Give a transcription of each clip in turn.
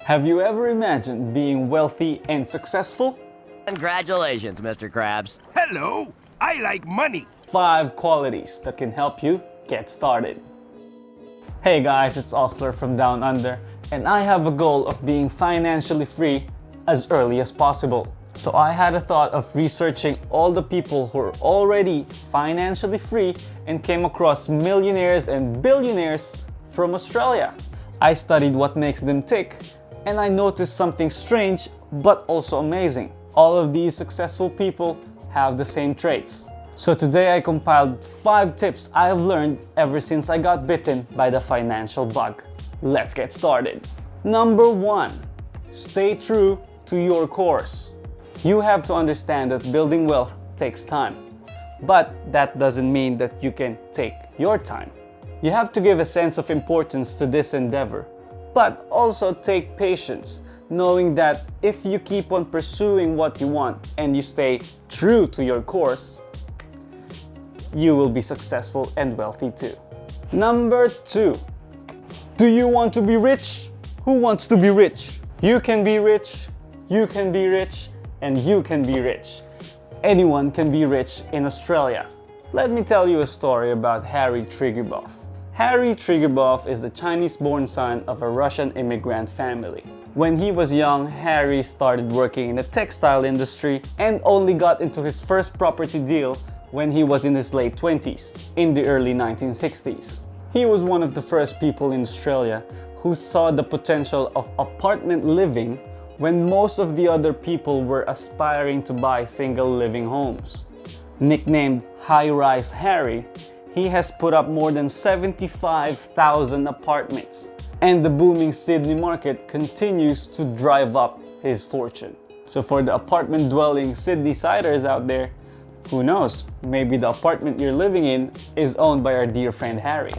Have you ever imagined being wealthy and successful? Congratulations, Mr. Krabs. Hello, I like money. 5 qualities that can help you get started. Hey guys, it's Osler from Down Under, and I have a goal of being financially free as early as possible. So I had a thought of researching all the people who are already financially free and came across millionaires and billionaires from Australia. I studied what makes them tick, and I noticed something strange but also amazing. All of these successful people have the same traits. So today I compiled 5 tips I have learned ever since I got bitten by the financial bug. Let's get started. Number 1. Stay true to your course. You have to understand that building wealth takes time. But that doesn't mean that you can take your time. You have to give a sense of importance to this endeavor, but also take patience, knowing that if you keep on pursuing what you want and you stay true to your course, you will be successful and wealthy too. Number 2. Do you want to be rich? Who wants to be rich? You can be rich, you can be rich, and you can be rich. Anyone can be rich in Australia. Let me tell you a story about Harry Triguboff. Harry Triguboff is the Chinese-born son of a Russian immigrant family. When he was young, Harry started working in the textile industry and only got into his first property deal when he was in his late 20s, in the early 1960s. He was one of the first people in Australia who saw the potential of apartment living when most of the other people were aspiring to buy single living homes. Nicknamed High-Rise Harry, he has put up more than 75,000 apartments, and the booming Sydney market continues to drive up his fortune. So for the apartment-dwelling Sydney-siders out there, who knows, maybe the apartment you're living in is owned by our dear friend Harry.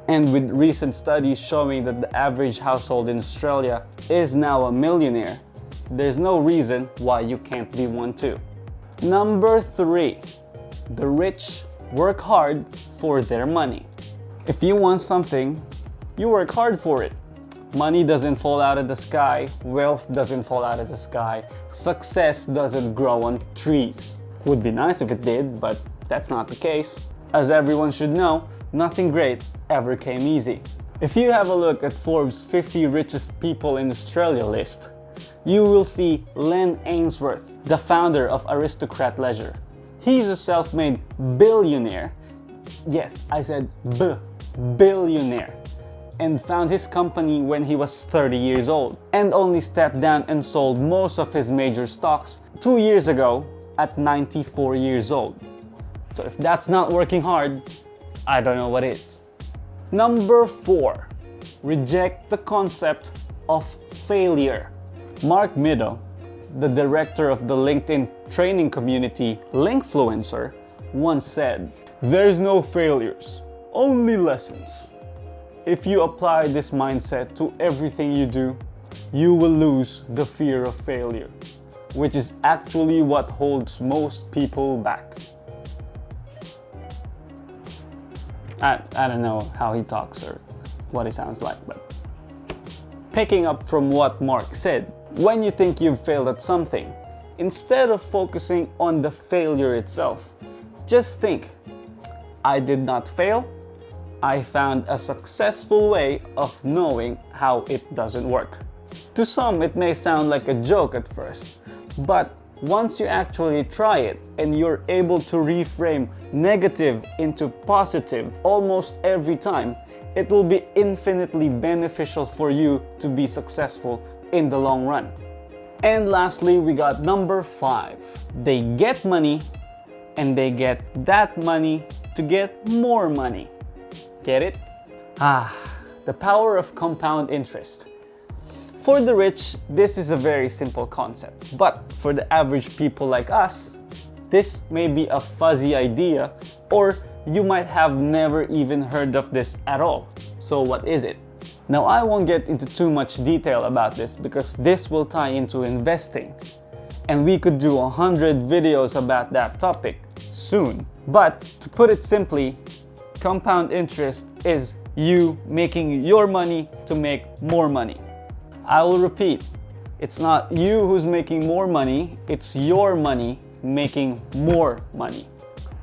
And with recent studies showing that the average household in Australia is now a millionaire, there's no reason why you can't be one too. Number 3. The rich work hard for their money. If you want something, you work hard for it. Money doesn't fall out of the sky, wealth doesn't fall out of the sky, success doesn't grow on trees. Would be nice if it did, but that's not the case. As everyone should know, nothing great ever came easy. If you have a look at Forbes' 50 richest people in Australia list, you will see Len Ainsworth, the founder of Aristocrat Leisure. He's a self-made billionaire. Yes, I said billionaire. And found his company when he was 30 years old and only stepped down and sold most of his major stocks 2 years ago at 94 years old. So if that's not working hard, I don't know what is. Number 4. Reject the concept of failure. Mark Meadow, the director of the LinkedIn training community Linkfluencer, once said, "There's no failures, only lessons. If you apply this mindset to everything you do, you will lose the fear of failure, which is actually what holds most people back." I don't know how he talks or what he sounds like, but picking up from what Mark said, when you think you've failed at something, instead of focusing on the failure itself, just think, I did not fail, I found a successful way of knowing how it doesn't work. To some, it may sound like a joke at first, but once you actually try it and you're able to reframe negative into positive almost every time, it will be infinitely beneficial for you to be successful in the long run. And lastly, we got number 5. They get money and they get that money to get more money. Get it? The power of compound interest. For the rich, this is a very simple concept, but for the average people like us, this may be a fuzzy idea, or you might have never even heard of this at all. So what is it? Now I won't get into too much detail about this because this will tie into investing, and we could do 100 videos about that topic soon. But to put it simply, compound interest is you making your money to make more money. I will repeat, it's not you who's making more money, it's your money making more money.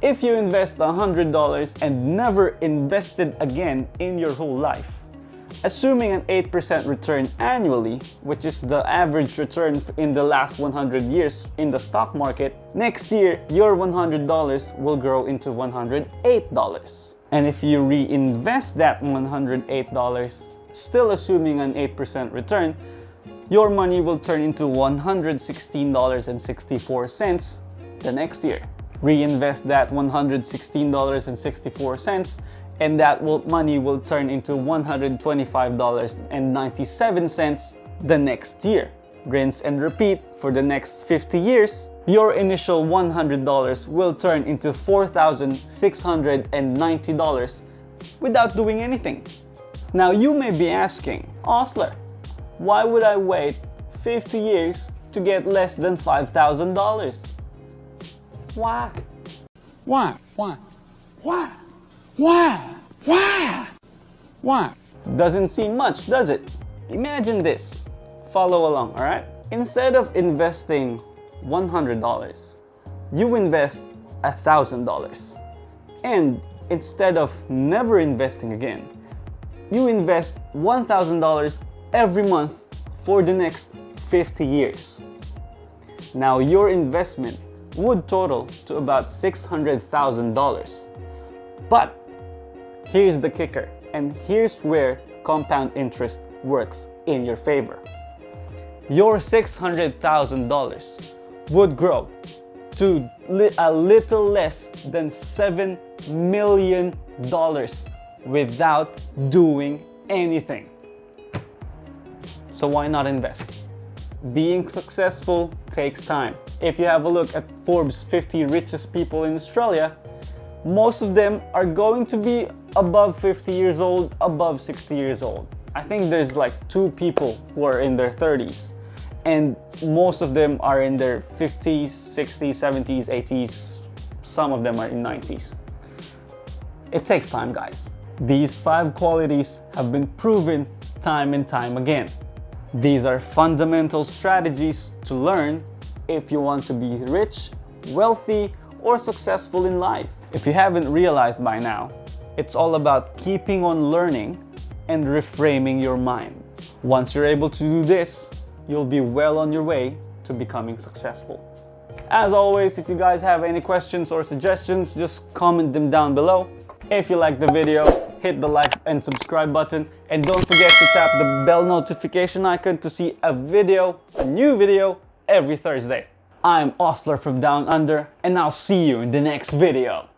If you invest $100 and never invested again in your whole life, assuming an 8% return annually, which is the average return in the last 100 years in the stock market, next year your $100 will grow into $108. And if you reinvest that $108, still assuming an 8% return, your money will turn into $116.64 the next year. Reinvest that $116.64 and that money will turn into $125.97 the next year. Rinse and repeat for the next 50 years. Your initial $100 will turn into $4,690 without doing anything. Now you may be asking, Osler, why would I wait 50 years to get less than $5,000? Why? Why? Why? Why? Why? Why? Why? Doesn't seem much, does it? Imagine this. Follow along, alright? Instead of investing $100, you invest $1,000. And instead of never investing again, you invest $1,000 every month for the next 50 years. Now your investment would total to about $600,000. But here's the kicker, and here's where compound interest works in your favor. Your $600,000 would grow to a little less than $7 million without doing anything. So why not invest? Being successful takes time. If you have a look at Forbes 50 richest people in Australia, most of them are going to be above 50 years old, above 60 years old. I think there's like 2 people who are in their 30s, and most of them are in their 50s, 60s, 70s, 80s, some of them are in 90s. It takes time, guys. These 5 qualities have been proven time and time again. These are fundamental strategies to learn if you want to be rich, wealthy, or successful in life. If you haven't realized by now, it's all about keeping on learning and reframing your mind. Once you're able to do this, you'll be well on your way to becoming successful. As always, if you guys have any questions or suggestions, just comment them down below. If you like the video, hit the like and subscribe button, and don't forget to tap the bell notification icon to see a new video every Thursday. I'm Osler from Down Under, and I'll see you in the next video.